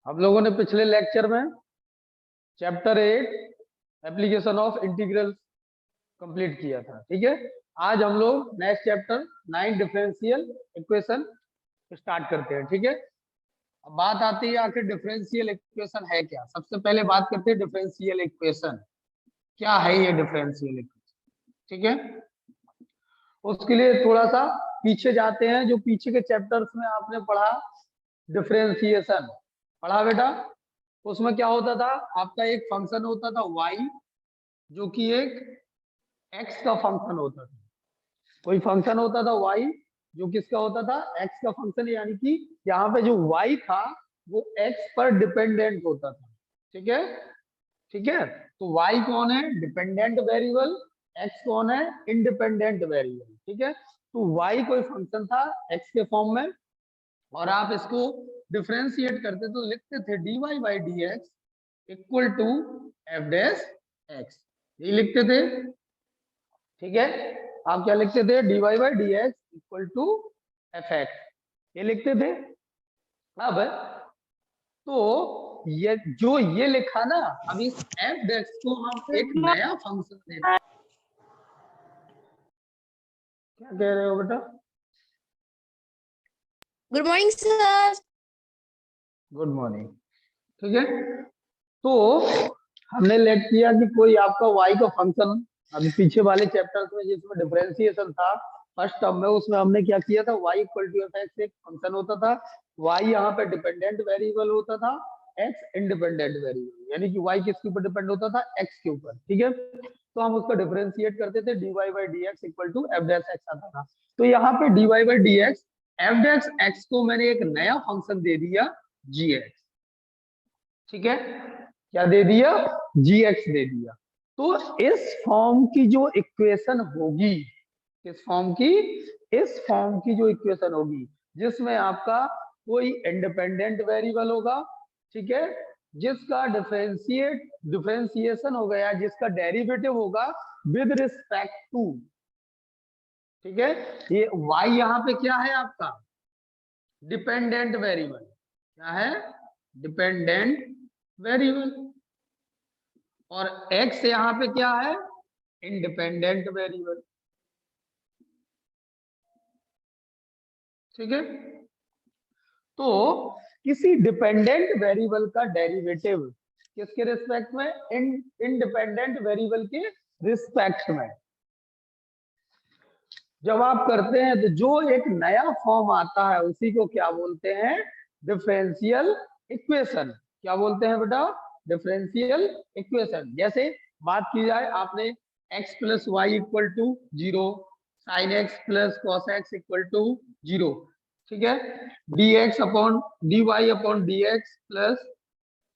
हम लोगों ने पिछले लेक्चर में chapter 8 application of integral complete किया था। ठीक है, आज हम लोग next chapter 9 differential equation start करते हैं। ठीक है, अब बात आती है आखिर डिफरेंशियल इक्वेशन है क्या। सबसे पहले बात करते हैं डिफरेंशियल इक्वेशन क्या है। ये डिफरेंशियल इक्वेशन, ठीक है, उसके लिए थोड़ा सा पीछे जाते हैं। जो पीछे के चैप्टर्स में आपने पढ़ा डिफरेंशिएशन पढ़ा बेटा, उसमें क्या होता था, आपका एक फंक्शन होता था y जो कि एक x का फंक्शन होता था। कोई फंक्शन होता था y जो किसका होता था, x का फंक्शन, यानी कि यहाँ पे जो y था वो x पर डिपेंडेंट होता था। ठीक है, ठीक है, तो y कौन है, डिपेंडेंट वेरिएबल, x कौन है, इंडिपेंडेंट वेरिएबल। ठीक है, तो y कोई फंक्शन था x के फॉर्म में, और आप इसको डिफरेंशिएट करते तो लिखते थे dy by d x equal to f dash x, यही लिखते थे। ठीक है, आप क्या लिखते थे, dy by d x equal to f x, ये लिखते थे। अब तो ये लिखा ना, अब इस एफ डैश को हम एक नया फंक्शन दे रहे हैं। क्या कह रहे हो बेटा? Good morning sir. Good morning. ठीक है, तो हमने लेट किया कि कोई आपका y का फंक्शन, अभी पीछे वाले चैप्टर्स में जिसमें डिफरेंशिएशन था फर्स्ट टर्म में, उसमें हमने क्या किया था, y equal to f x एक फंक्शन होता था, y यहाँ पे डिपेंडेंट वेरिएबल होता था, x इंडिपेंडेंट वेरिएबल, यानी कि y किसके ऊपर डिपेंड होता था, x के ऊपर। ठीक है, तो हम उसको डिफरेंशिएट करते थे, dy by d x equal to f dash x आता था। तो यहाँ पे dy by d x f dash x को मैंने एक नया फंक्शन दे दिया gx। ठीक है, क्या दे दिया, gx दे दिया। तो इस फॉर्म की जो इक्वेशन होगी, इस फॉर्म की जो इक्वेशन होगी जिसमें आपका कोई इंडिपेंडेंट वेरिएबल होगा, ठीक है, जिसका डिफरेंशिएशन हो गया, जिसका डेरिवेटिव होगा विद रिस्पेक्ट टू, ठीक है, ये y यहाँ पे क्या है आपका, डिपेंडेंट वेरिएबल, क्या है, डिपेंडेंट वेरिएबल, और x यहाँ पे क्या है, इंडिपेंडेंट वेरिएबल। ठीक है, तो किसी डिपेंडेंट वेरिएबल का डेरिवेटिव किसके रिस्पेक्ट में, इंडिपेंडेंट वेरिएबल के रिस्पेक्ट में जब आप करते हैं तो जो एक नया फॉर्म आता है उसी को क्या बोलते हैं, डिफरेंशियल इक्वेशन। क्या बोलते हैं बेटा, डिफरेंशियल इक्वेशन। जैसे बात की जाए, आपने x plus y equal to 0, sine x plus cos x equal to 0, ठीक है, dx upon dy upon dx plus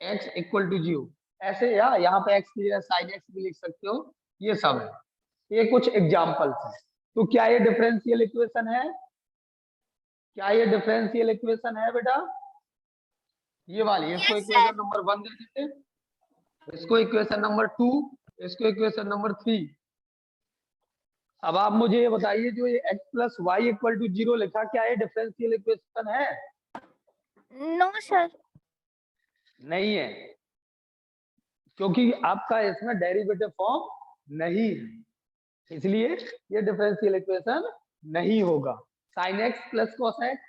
x equal to 0, ऐसे, या यहाँ पे x की जगह साइन एक्स भी लिख सकते हो, ये सब है, ये कुछ एग्जाम्पल्स हैं। तो क्या ये डिफरेंशियल इक्वेशन है, क्या ये डिफरेंशियल इक्वेशन है बेटा, ये वाली, इसको इक्वेशन नंबर 1 दे देते, इसको इक्वेशन नंबर 2, इसको इक्वेशन नंबर 3। अब आप मुझे ये बताइए, जो ये x plus y equal to 0 लिखा, क्या ये डिफरेंशियल इक्वेशन है? नो सर, नहीं है, क्योंकि आपका इसमें डेरिवेटिव फॉर्म नहीं है, इसलिए ये डिफरेंशियल इक्वेशन नहीं होगा। Sine x plus cos x,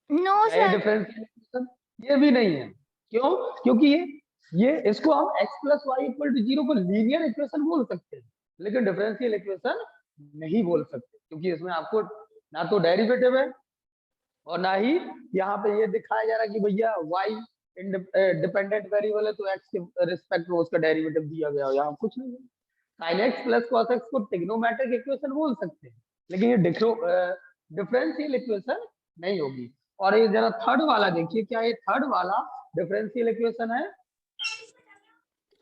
no क्या ये सर, डिफरेंशियल इक्वेशन? ये भी नहीं है। क्यों? क्योंकि ये इसको हम x plus y equal to 0 को लीनियर इक्वेशन बोल सकते हैं, लेकिन डिफरेंशियल इक्वेशन नहीं बोल सकते, क्योंकि इसमें आपको ना तो डेरिवेटिव है और ना ही यहाँ पे ये दिखाया जा रहा है कि भैया y डिपेंडेंट वेरिएबल है तो x के रिस्पेक्ट में उसका डेरिवेटिव दिया गया हो, यहाँ कुछ नहीं है। Sign x plus cos x को ट्रिग्नोमेट्रिक इक्वेशन बोल सकते हैं, लेकिन ये डिफरेंशियल इक्वेशन नहीं होगी। और ये जरा थर्ड वाला देखिए, क्या ये थर्ड वाला डिफरेंशियल इक्वेशन है?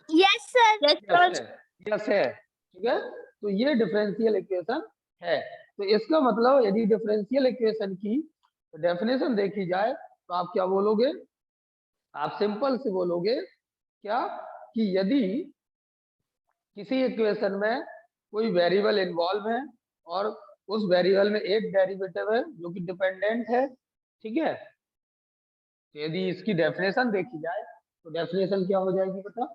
यस सर, यस है, यस है, ठीक है, तो ये डिफरेंशियल इक्वेशन है। तो इसका मतलब यदि डिफरेंशियल इक्वेशन की डेफिनेशन देखी जाए तो आप क्या बोलोगे, आप सिंपल से बोलोगे क्या, कि यदि किसी इक्वेशन में कोई वेरिएबल इन्वॉल्व है और उस वेरिएबल में एक डेरिवेटिव है जो कि डिपेंडेंट है, ठीक है, तो यदि इसकी डेफिनेशन देखी जाए तो डेफिनेशन क्या हो जाएगी बेटा?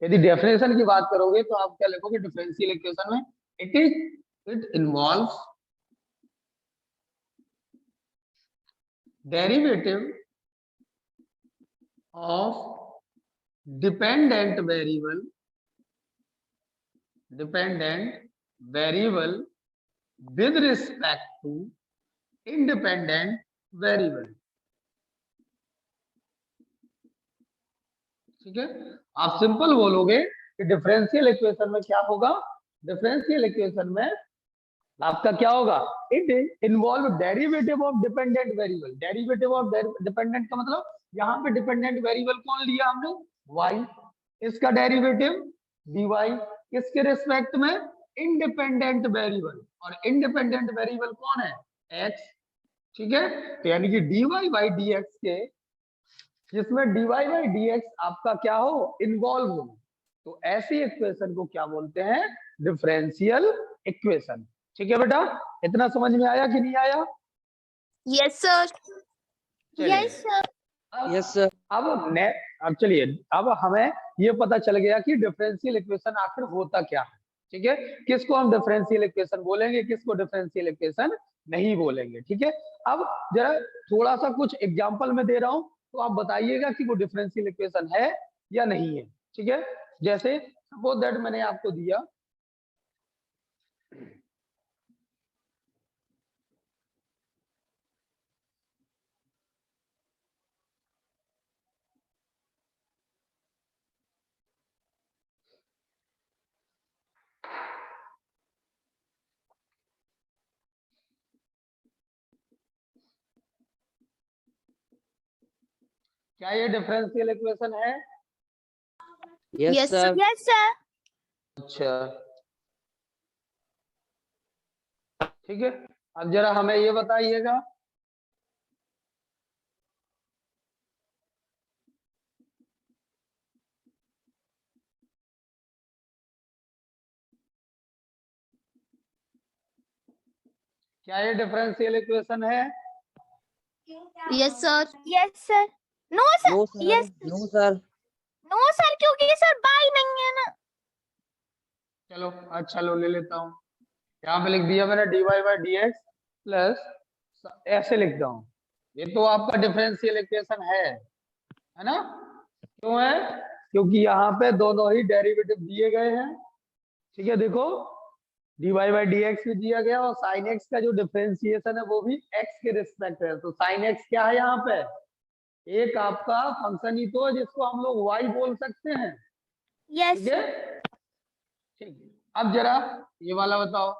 यदि डेफिनेशन की बात करोगे तो आप क्या लिखोगे डिफरेंशियल इक्वेशन में? It involves derivative of dependent variable with respect to independent variable। ठीक है, आप सिंपल बोलोगे कि डिफरेंशियल इक्वेशन में क्या होगा? डिफरेंशियल इक्वेशन में आपका क्या होगा? It involve derivative of dependent variable. Derivative of dependent का मतलब यहाँ पे डिपेंडेंट वेरिएबल कौन लिया हमने? y। इसका डेरिवेटिव dy किसके रिस्पेक्ट में? Independent variable. और इंडिपेंडेंट वेरिएबल कौन है? x। ठीक है, तो यानी कि dy बाई dx के, जिसमें dy बाई dx आपका क्या हो? इन्वॉल्व हो, तो ऐसी इक्वेशन को क्या बोलते हैं? Differential equation. ठीक है बेटा, इतना समझ में आया कि नहीं आया? Yes, sir. चलिए। Yes, sir. Yes sir. अब चलिए, अब हमें ये पता चल गया कि डिफरेंशियल इक्वेशन आखिर होता क्या है। ठीक है, किसको हम डिफरेंशियल इक्वेशन बोलेंगे, किसको डिफरेंशियल इक्वेशन नहीं बोलेंगे। ठीक है, अब जरा थोड़ा सा कुछ एग्जांपल में दे रहा हूं, तो आप बताइएगा कि वो डिफरेंशियल इक्वेशन है या नहीं है। ठीक है, जैसे सपोज दैट मैंने आपको दिया क्या ये डिफरेंशियल इक्वेशन है? Yes sir. Yes, sir. अच्छा, ठीक है, अब जरा हमें ये बताइएगा क्या ये डिफरेंशियल इक्वेशन है? Yes, sir. Yes, sir. No, sir. No sir. Yes. No sir. No, sir. क्योंकि सर बाई नहीं है ना। चलो अच्छा लो, ले लेता हूँ। यहाँ पे लिख दिया मैंने dy बाई dx प्लस, ऐसे लिखता हूँ। ये तो आपका डिफरेंशियल इक्वेशन है ना? क्यों है? क्योंकि यहाँ पे दोनों ही डेरिवेटिव दिए गए हैं। ठीक है, देखो dy बाई dx भी दिया गया और sin x का जो डिफरेंशिएशन है वो भी x के रिस्पेक्ट है। तो sin x क्या है यहाँ पे? एक आपका फंक्शन ही तो है जिसको हम लोग y बोल सकते हैं। Yes. ठीक है, ठीक है, अब जरा ये वाला बताओ,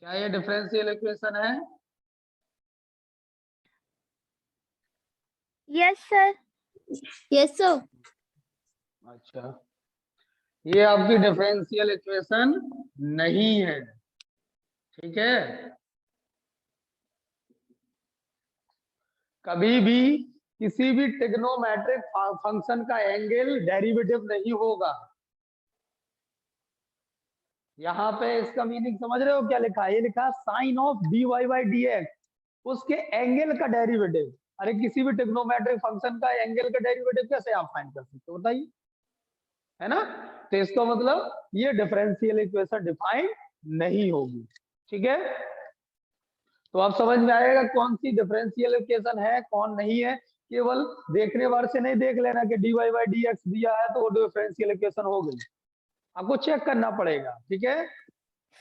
क्या ये डिफरेंशियल इक्वेशन है? Yes, sir. Yes, sir. अच्छा, ये आपकी डिफरेंशियल इक्वेशन नहीं है। ठीक है, कभी भी किसी भी ट्रिग्नोमेट्रिक फंक्शन का एंगल डेरिवेटिव नहीं होगा। यहाँ पे इसका मीनिंग समझ रहे हो क्या लिखा है? ये लिखा sine of dy by dx, उसके एंगल का डेरिवेटिव। अरे किसी भी ट्रिग्नोमेट्रिक फंक्शन का एंगल का डेरिवेटिव कैसे आप फाइंड कर सकते हो बताइए, है ना? तो इसका मतलब ये डिफरेंशियल इक्वेशन डिफाइन नहीं होगी। ठीक है, तो आप समझ में आएगा कौन सी डिफरेंशियल इक्वेशन है कौन नहीं है। केवल देखने बार से नहीं देख लेना कि dy बाई dx दिया है तो वो डिफरेंशियल इक्वेशन हो गई, आपको चेक करना पड़ेगा। ठीक है,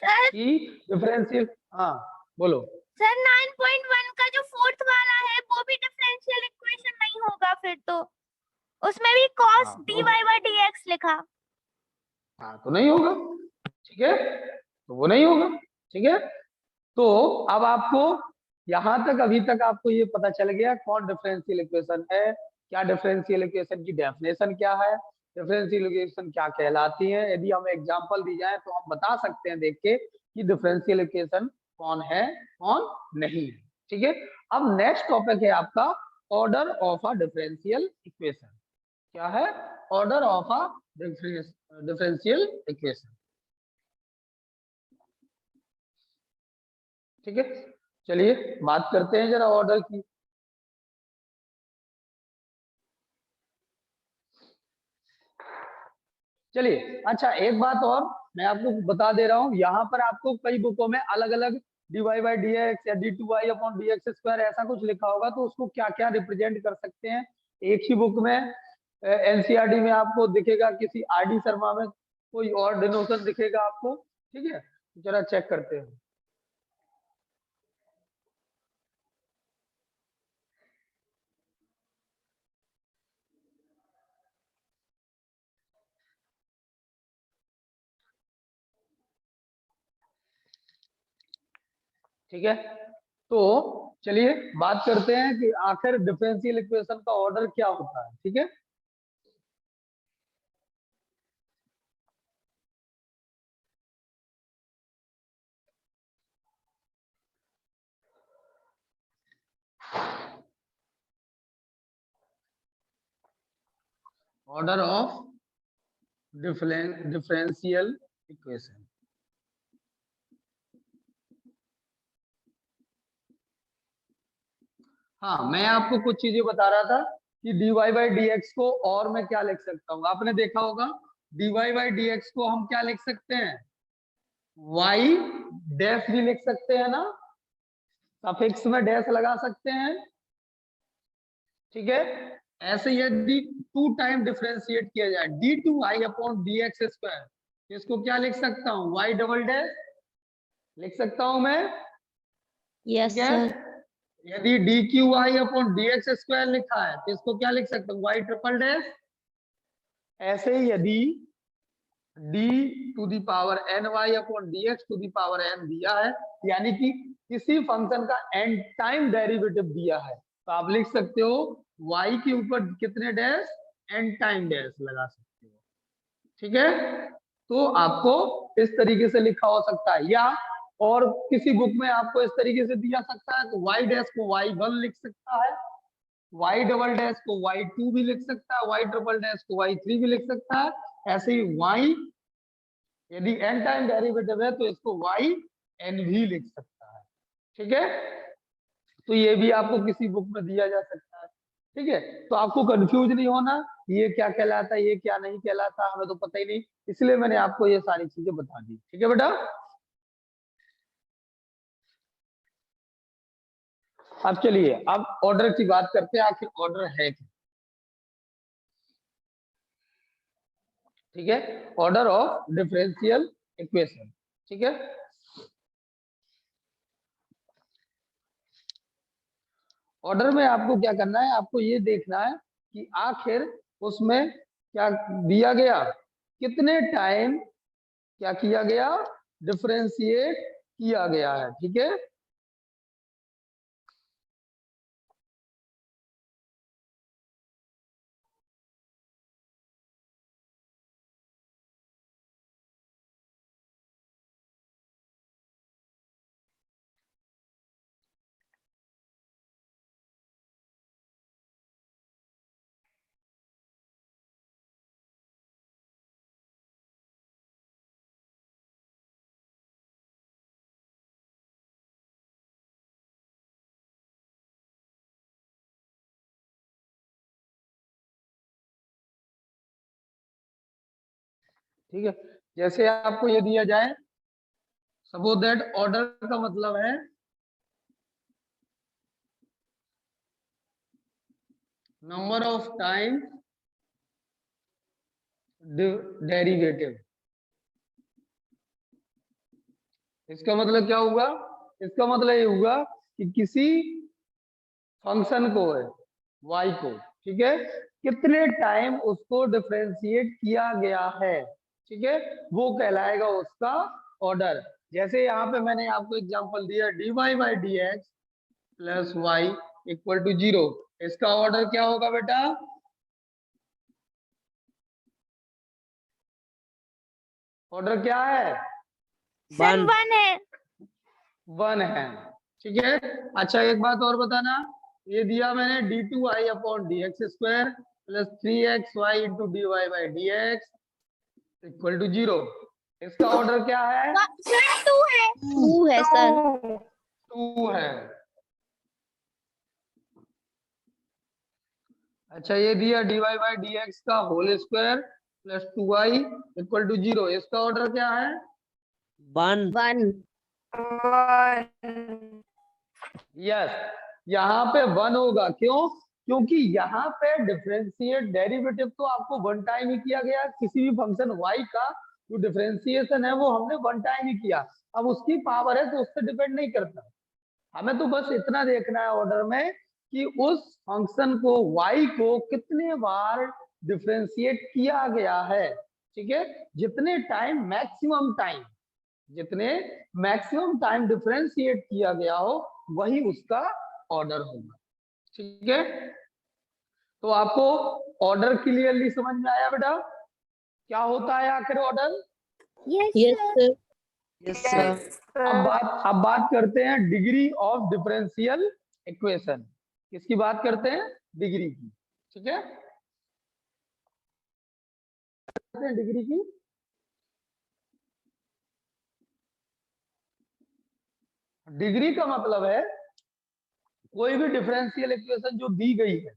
सर कि डिफरेंशियल, हाँ बोलो। सर 9.1 का जो फोर्थ वाला है वो भी डिफरेंशियल इक्वेशन नहीं होगा फिर तो। उसमें भी cos हाँ, dy बाई dx लिखा। हाँ तो नहीं होगा। ठीक है, तो वो नहीं होगा। ठीक है, तो अब आपको यहां तक, अभी तक आपको ये पता चल गया कौन डिफरेंशियल इक्वेशन है, क्या डिफरेंशियल इक्वेशन की डेफिनेशन क्या है, डिफरेंशियल इक्वेशन क्या कहलाती है। यदि हमें एग्जांपल दी जाए तो हम बता सकते हैं देख के कि डिफरेंशियल इक्वेशन कौन है कौन नहीं है। ठीक है, अब नेक्स्ट टॉपिक है आपका order of a differential equation. क्या है? Order of a differential equation. ठीक है, चलिए बात करते हैं जरा ऑर्डर की। चलिए अच्छा, एक बात और मैं आपको बता दे रहा हूँ, यहाँ पर आपको कई बुकों में अलग अलग dy/dx या d2y/dx² ऐसा कुछ लिखा होगा, तो उसको क्या क्या रिप्रेजेंट कर सकते हैं। एक ही बुक में एनसीईआरटी में आपको दिखेगा, किसी आरडी शर्मा में कोई और डिनोशन दिखेगा आपको। ठीक है, जरा चेक करते हैं। ठीक है, तो चलिए बात करते हैं कि आखिर डिफरेंशियल इक्वेशन का ऑर्डर क्या होता है। ठीक है, ऑर्डर ऑफ डिफरेंशियल इक्वेशन। हाँ, मैं आपको कुछ चीजें बता रहा था कि dy/dx को और मैं क्या लिख सकता हूँ। आपने देखा होगा dy/dx को हम क्या लिख सकते हैं, y डैश भी लिख सकते हैं ना, सफिक्स में डैश लगा सकते हैं। ठीक है, ऐसे यदि 2 टाइम डिफरेंशिएट किया जाए d2y/dx², इसको क्या लिख सकता हूँ, y डबल डैश लिख सकता हूं मैं। यस ठीक है, सर। यदि dqy/dx² लिखा है तो इसको क्या लिख सकता हूँ, y ट्रिपल डैश। ऐसे ही यदि d⁻ny/dx⁻n दिया है, यानी कि किसी फंक्शन का एन टाइम डेरिवेटिव दिया है, तो आप लिख सकते हो y के ऊपर कितने डैश, एन टाइम डैश लगा सकते हो। ठीक है, तो आपको इस तरीके से लिखा हो सकता है, या और किसी बुक में आपको इस तरीके से दिया सकता है, तो y डैश को y1 लिख सकता है, y डबल डैश को y2 भी लिख सकता है, y ट्रिपल डैश को y3 भी लिख सकता है। ऐसे ही y यदि n टाइम डेरिवेटिव है तो इसको yn भी लिख सकता है। ठीक है, तो ये भी आपको किसी बुक में दिया जा सकता है। ठीक है, तो आपको कंफ्यूज नहीं होना, ये क्या कहलाता है ये क्या नहीं कहलाता, हमें तो पता ही नहीं, इसलिए मैंने आपको ये सारी चीजें बता दी। ठीक है बेटा, अब चलिए अब ऑर्डर की बात करते हैं, आखिर ऑर्डर है क्या। ठीक है, ऑर्डर ऑफ डिफरेंशियल इक्वेशन। ठीक है, ऑर्डर में आपको क्या करना है, आपको ये देखना है कि आखिर उसमें क्या दिया गया, कितने टाइम क्या किया गया, डिफरेंशिएट किया गया है। ठीक है, ठीक है, जैसे आपको ये दिया जाए, सपोज दैट ऑर्डर का मतलब है नंबर ऑफ टाइम डेरिवेटिव। इसका मतलब क्या हुआ, इसका मतलब ये हुआ कि किसी फंक्शन को है y को, ठीक है, कितने टाइम उसको डिफरेंशिएट किया गया है, ठीक है, वो कहलाएगा उसका ऑर्डर। जैसे यहाँ पे मैंने आपको एग्जांपल दिया dy/dx plus y equal to 0, इसका ऑर्डर क्या होगा बेटा, ऑर्डर क्या है, सर 1 1 है। 1 है। ठीक है, अच्छा एक बात और बताना, ये दिया मैंने d2y/dx² plus 3xy into dy/dx equal to 0, इसका ऑर्डर क्या है, सर 2 है। 2 है सर। 2 है। अच्छा, ये दिया dy बाई dx का whole square plus 2i equal to 0। इसका ऑर्डर क्या है? 1 1 यस, यहाँ पे 1 होगा। क्यों? क्योंकि यहाँ पे डिफरेंशिएट डेरिवेटिव तो आपको वन टाइम ही किया गया। किसी भी फंक्शन y का जो डिफरेंशिएशन है वो हमने वन टाइम ही किया। अब उसकी पावर है तो उस पर डिपेंड नहीं करता। हमें तो बस इतना देखना है ऑर्डर में कि उस फंक्शन को y को कितने बार डिफरेंशिएट किया गया है। ठीक है, जितने टाइम मैक्सिमम टाइम डिफरेंशिएट किया गया हो वही उसका ऑर्डर होगा। ठीक है, तो आपको ऑर्डर क्लियरली समझ में आया बेटा? क्या होता है आखिर order? Yes yes sir sir yes sir अब बात करते हैं डिग्री ऑफ डिफरेंशियल इक्वेशन। किसकी बात करते हैं? डिग्री की। ठीक है, डिग्री की। डिग्री का मतलब है कोई भी डिफरेंशियल इक्वेशन जो दी गई है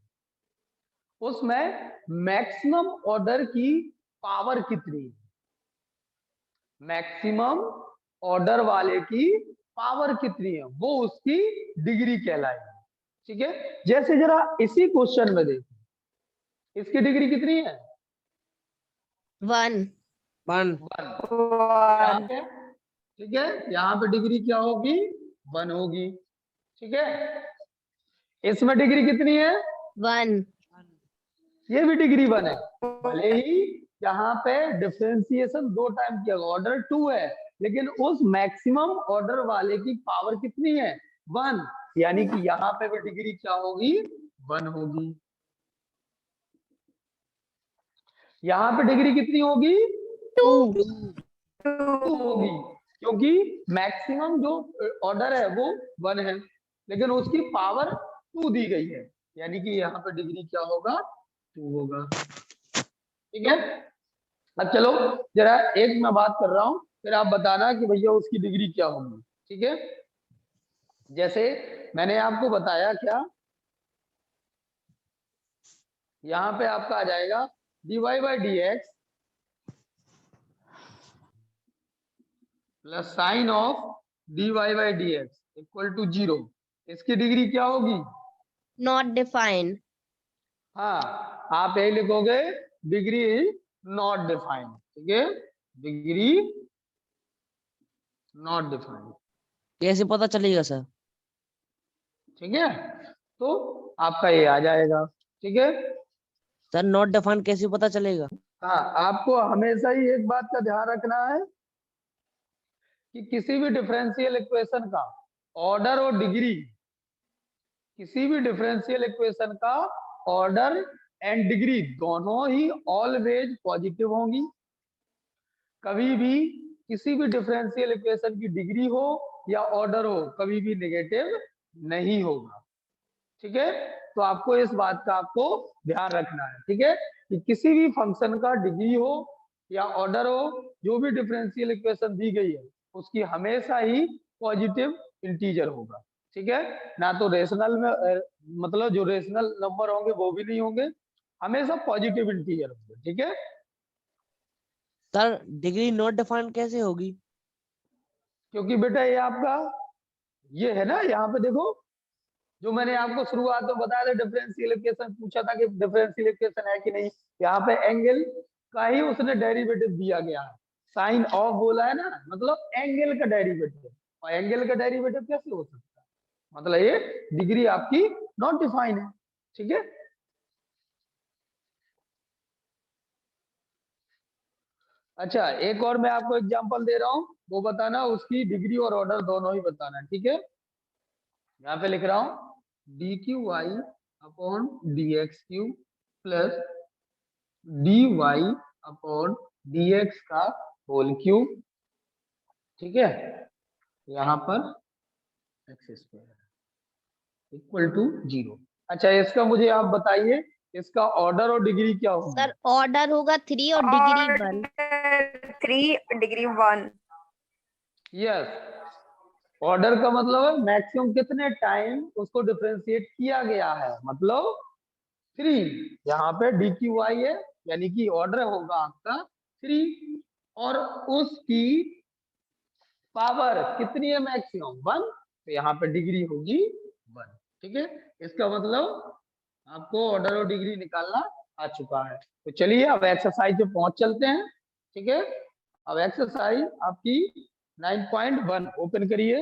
उसमें मैक्सिमम ऑर्डर की पावर कितनी है, मैक्सिमम ऑर्डर वाले की पावर कितनी है, वो उसकी डिग्री कहलाएगी। ठीक है, जैसे जरा इसी क्वेश्चन में देखो, इसकी डिग्री कितनी है? 1 1 यहाँ पे, ठीक है, यहाँ पे डिग्री क्या होगी? 1 होगी। ठीक है, इसमें डिग्री कितनी है? 1 ये भी डिग्री 1 है। भले ही यहाँ पे डिफरेंशिएशन 2 टाइम किया गया, ऑर्डर 2 है, लेकिन उस मैक्सिमम ऑर्डर वाले की पावर कितनी है? 1। यानी कि यहाँ पे भी डिग्री क्या होगी? 1 होगी। यहाँ पे डिग्री कितनी होगी? 2 होगी, क्योंकि मैक्सिमम जो ऑर्डर है वो 1 है, लेकिन उसकी पावर 2 दी गई है, यानी कि यहाँ पे डिग्री क्या होगा? 2 होगा। ठीक है, अब चलो जरा एक मैं बात कर रहा हूं, फिर आप बताना कि भैया उसकी डिग्री क्या होगी। ठीक है, जैसे मैंने आपको बताया, क्या यहाँ पे आपका आ जाएगा dy by dx plus sine of dy by dx equal to 0। इसकी डिग्री क्या होगी? Not defined. हाँ, आप यही लिखोगे, डिग्री इज नॉट डिफाइंड। ठीक है, डिग्री नॉट डिफाइंड। कैसे पता चलेगा सर? ठीक है, तो आपका ये आ जाएगा। ठीक है, सर नॉट डिफाइंड कैसे पता चलेगा? हाँ, आपको हमेशा ही एक बात का ध्यान रखना है कि किसी भी डिफरेंशियल इक्वेशन का ऑर्डर और डिग्री, किसी भी डिफरेंशियल इक्वेशन का ऑर्डर एंड डिग्री दोनों ही ऑलवेज पॉजिटिव होंगी। कभी भी किसी भी डिफरेंशियल इक्वेशन की डिग्री हो या ऑर्डर हो कभी भी नेगेटिव नहीं होगा। ठीक है, तो आपको इस बात का आपको ध्यान रखना है। ठीक है, कि किसी भी फंक्शन का डिग्री हो या ऑर्डर हो, जो भी डिफरेंशियल इक्वेशन दी गई है उसकी हमेशा ही पॉजिटिव इंटीजर होगा। ठीक है, ना तो रेशनल में मतलब जो रेशनल नंबर होंगे वो भी नहीं होंगे, हमेशा पॉजिटिव इंटीजर होंगे। ठीक है, सर डिग्री नॉट डिफाइंड कैसे होगी? क्योंकि बेटा ये आपका ये है ना, यहाँ पे देखो, जो मैंने आपको शुरुआत में बताया था, डिफरेंशियल इक्वेशन पूछा था कि डिफरेंशियल इक्वेशन है कि नहीं, यहाँ पे एंगल का ही उसने डेरिवेटिव दिया गया है। साइन ऑफ बोला है ना, मतलब एंगल का डेरिवेटिव, और एंगल का डेरिवेटिव कैसे हो सकता है? मतलब ये डिग्री आपकी नॉट डिफाइन है। ठीक है, अच्छा एक और मैं आपको एग्जांपल दे रहा हूं, वो बताना, उसकी डिग्री और ऑर्डर दोनों ही बताना। ठीक है, यहाँ पे लिख रहा हूं d cube y upon d x cube plus d y upon d x का होल क्यूब। ठीक है, यहाँ पर एक्स स्क्वायर इक्वल टू 0। अच्छा, इसका मुझे आप बताइए, इसका ऑर्डर और डिग्री क्या होगी? सर ऑर्डर होगा 3 और डिग्री 1। 3 डिग्री 1। यस, ऑर्डर का मतलब है मैक्सिमम कितने टाइम उसको डिफरेंशिएट किया गया है, मतलब 3। यहाँ पे DQI है, यानी कि ऑर्डर होगा आपका 3, और उसकी पावर कितनी है मैक्सिमम 1, तो यहाँ पे डिग्री होगी 1। ठीक है, इसका मतलब आपको ऑर्डर और डिग्री निकालना आ चुका है। तो चलिए अब एक्सरसाइज पे पहुंच चलते हैं। ठीक है, अब एक्सरसाइज आपकी 9.1 ओपन करिए।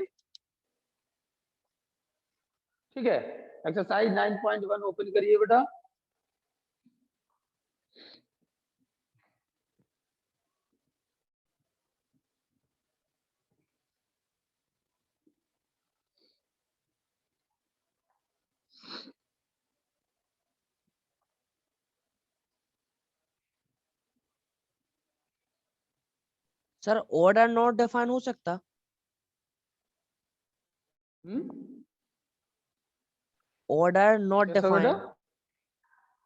ठीक है, एक्सरसाइज 9.1 ओपन करिए बेटा। सर ऑर्डर नॉट डिफाइन हो सकता? ऑर्डर नॉट कैसा बेटा? डिफाइन।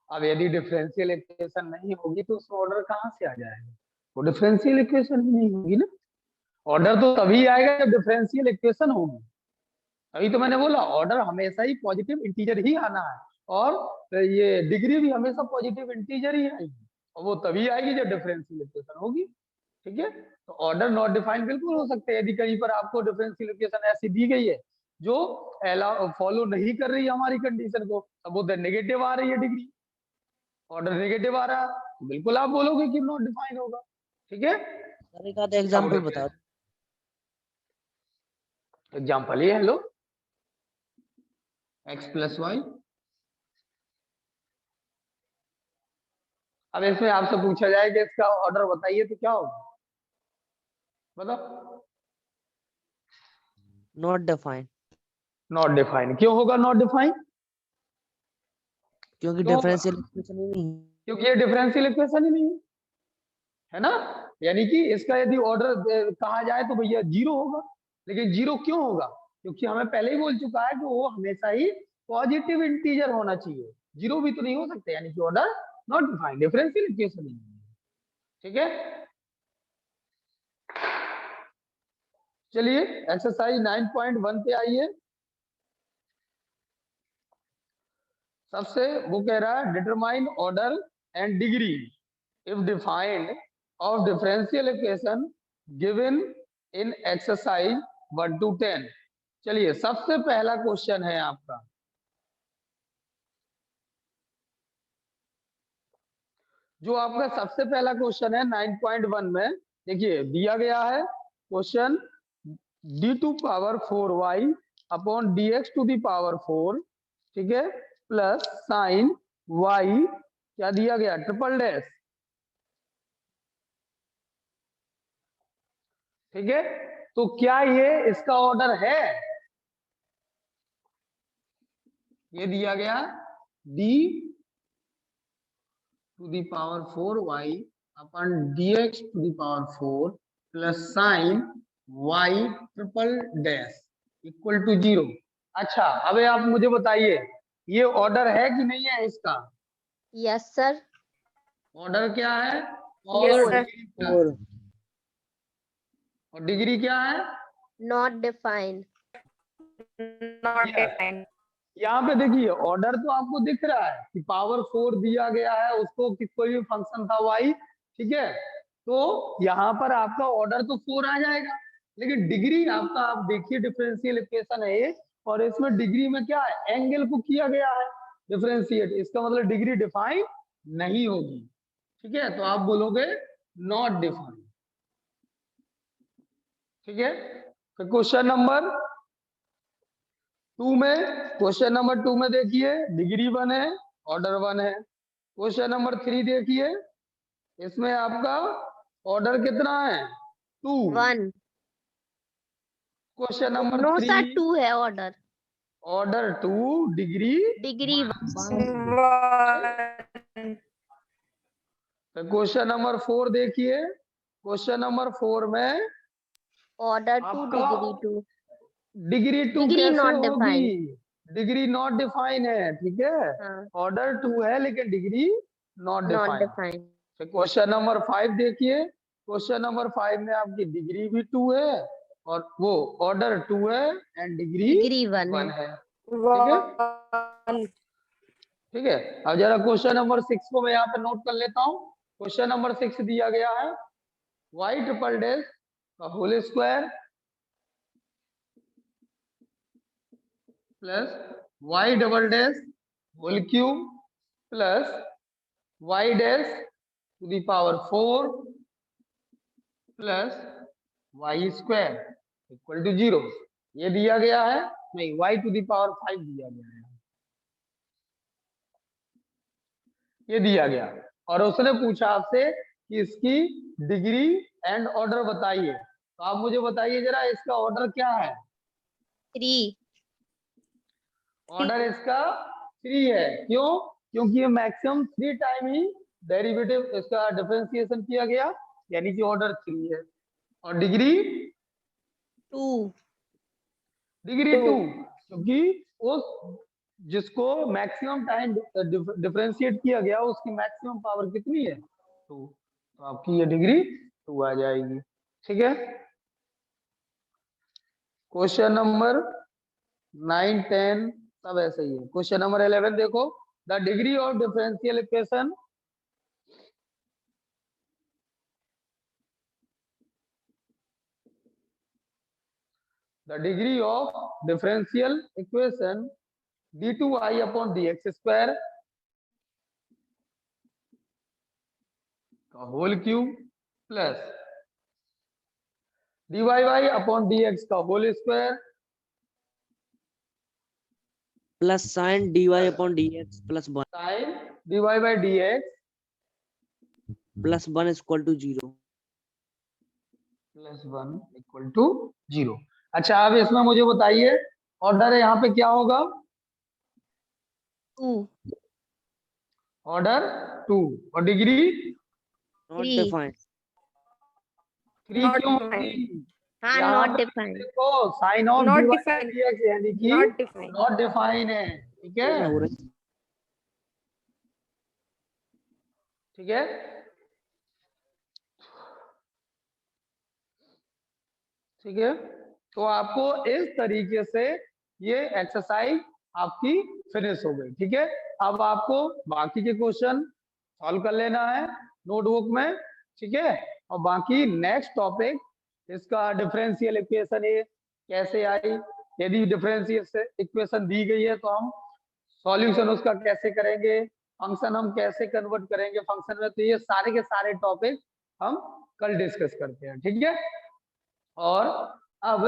अब यदि डिफरेंशियल इक्वेशन नहीं होगी तो उसमें ऑर्डर कहाँ से आ जाएगा? वो डिफरेंशियल इक्वेशन ही नहीं होगी ना। ऑर्डर तो तभी आएगा जब डिफरेंशियल इक्वेशन होगी। अभी तो मैंने बोला ऑर्डर हमेशा ही पॉजिटिव इंटीजर ही आना है, और ये डिग्री भी हमेशा पॉजिटिव इंटीजर ही आएगी, और वो तभी आएगी जब डिफरेंशियल इक्वेशन होगी। ठीक है, तो ऑर्डर नॉट डिफाइन बिल्कुल हो सकते हैं। यदि कहीं पर आपको डिफरेंशियल इक्वेशन ऐसी दी गई है जो फॉलो नहीं कर रही है हमारी कंडीशन को, तब वो नेगेटिव आ रही है डिग्री, ऑर्डर नेगेटिव आ रहा है, तो बिल्कुल आप बोलोगे कि नॉट डिफाइन होगा। ठीक है, सर एक आधा एग्जांपल बता दो। एग्जाम्पल ये है लो, x + y। अब इसमें आपसे पूछा जाए कि इसका ऑर्डर बताइए तो क्या होगा, बताओ। Not define. नॉट डिफाइन क्यों होगा? नॉट डिफाइन क्योंकि क्यों होगा? डिफरेंशियल इक्वेशन ही नहीं है। क्योंकि ये डिफरेंशियल इक्वेशन ही नहीं है ना। यानी कि इसका यदि ऑर्डर कहा जाए तो भैया 0 होगा। लेकिन 0 क्यों होगा? क्योंकि हमें पहले ही बोल चुका है कि वो हमेशा ही पॉजिटिव इंटीजर होना चाहिए, 0 भी तो नहीं हो सकते, यानी कि order not define, differential equation ही नहीं है। ठीक है, चलिए एक्सरसाइज 9.1 पे आइए। सबसे वो कह रहा है determine order and degree if defined of differential equation given in exercise 1 to 10। चलिए सबसे पहला क्वेश्चन है आपका, जो आपका सबसे पहला क्वेश्चन है 9.1 में। देखिए दिया गया है क्वेश्चन d⁴y अपॉन dx⁴, ठीक है, प्लस साइन y, क्या दिया गया, ट्रिपल डैश। ठीक है, तो क्या ये इसका ऑर्डर है? ये दिया गया d⁴y upon dx⁴ plus sine y triple dash equal to 0। अच्छा अब आप मुझे बताइए ये ऑर्डर है कि नहीं है इसका? Yes sir. ऑर्डर क्या है? और और डिग्री क्या है? Not define. यहाँ पे देखिए ऑर्डर तो आपको दिख रहा है कि पावर 4 दिया गया है उसको, कि कोई भी फंक्शन था y, ठीक है, तो यहाँ पर आपका ऑर्डर तो 4 आ जाएगा। लेकिन डिग्री आपका, आप देखिए डिफरेंशियल इक्वेशन है ये, और इसमें डिग्री में क्या है, एंगल को किया गया है डिफरेंशिएट, इसका मतलब डिग्री डिफाइन नहीं होगी। ठीक है, तो आप बोलोगे नॉट डिफाइन। ठीक है, फिर क्वेश्चन नंबर 2 में, क्वेश्चन नंबर 2 में देखिए डिग्री 1 है, ऑर्डर 1 है। क्वेश्चन नंबर 3 देखिए, इसमें आपका ऑर्डर कितना है? 2। 1। क्वेश्चन नंबर नो सर 3 2 है order. Order 2, degree degree 1। Question number 4 देखिए, क्वेश्चन नंबर 4 में ऑर्डर 2 आपका डिग्री 2। डिग्री 2 डिग्री कैसे नॉट होगी? डिफाइंड। डिग्री नॉट डिफाइन है, ठीक है, हाँ, ऑर्डर 2 है लेकिन degree not not define. Defined. Question number 5 देखिए, क्वेश्चन नंबर 5 में आपकी डिग्री भी 2 है और वो ऑर्डर 2 है एंड डिग्री डिग्री 1 1 है। है। ठीक है, अब जरा क्वेश्चन नंबर 6 को मैं यहाँ पे नोट कर लेता हूँ। क्वेश्चन नंबर 6 दिया गया है y ट्रिपल डैश का whole square plus y double dash whole cube plus y dash to the power 4 plus y square equal to 0। ये दिया गया है, नहीं y टू द पावर 5 दिया गया है, ये दिया गया। और उसने पूछा आपसे कि इसकी डिग्री एंड ऑर्डर बताइए, तो आप मुझे बताइए जरा इसका ऑर्डर क्या है। 3। ऑर्डर इसका 3 है, क्यों? क्योंकि ये मैक्सिमम 3 टाइम ही डेरिवेटिव इसका डिफरेंशिएशन किया गया, यानी कि ऑर्डर 3 है। और डिग्री 2 क्योंकि उस जिसको मैक्सिमम टाइम डिफरेंशिएट किया गया उसकी मैक्सिमम पावर कितनी है? 2। तो आपकी ये डिग्री 2 आ जाएगी। ठीक है, क्वेश्चन नंबर 9, 10 सब ऐसे ही है। क्वेश्चन नंबर 11 देखो, the degree of differential equation d2y upon dx square का whole cube plus dy upon dx का whole square plus sine dy upon dx plus 1 sin dy by dx plus 1 equal to 0। Plus 1 equal to 0। अच्छा, अब इसमें मुझे बताइए order है यहाँ पे क्या होगा? 2 ऑर्डर 2 और डिग्री नॉट 3। डिफाइंड। 3 क्यों होगी? हाँ, यहाँ नॉट पे डिफाइंड। देखो sine of dy by dx यानी कि नॉट डिफाइन है। ठीक है, हो रहा है। ठीक है, ठीक है। तो आपको इस तरीके से ये एक्सरसाइज आपकी फिनिश हो गई। ठीक है, अब आपको बाकी के क्वेश्चन सॉल्व कर लेना है नोटबुक में। ठीक है, और बाकी नेक्स्ट टॉपिक इसका डिफरेंशियल इक्वेशन ये कैसे आई, यदि डिफरेंशियल इक्वेशन दी गई है तो हम सॉल्यूशन उसका कैसे करेंगे, फंक्शन हम कैसे कन्वर्ट करेंगे फंक्शन में, तो ये सारे के सारे टॉपिक हम कल डिस्कस करते हैं। ठीक है, और अब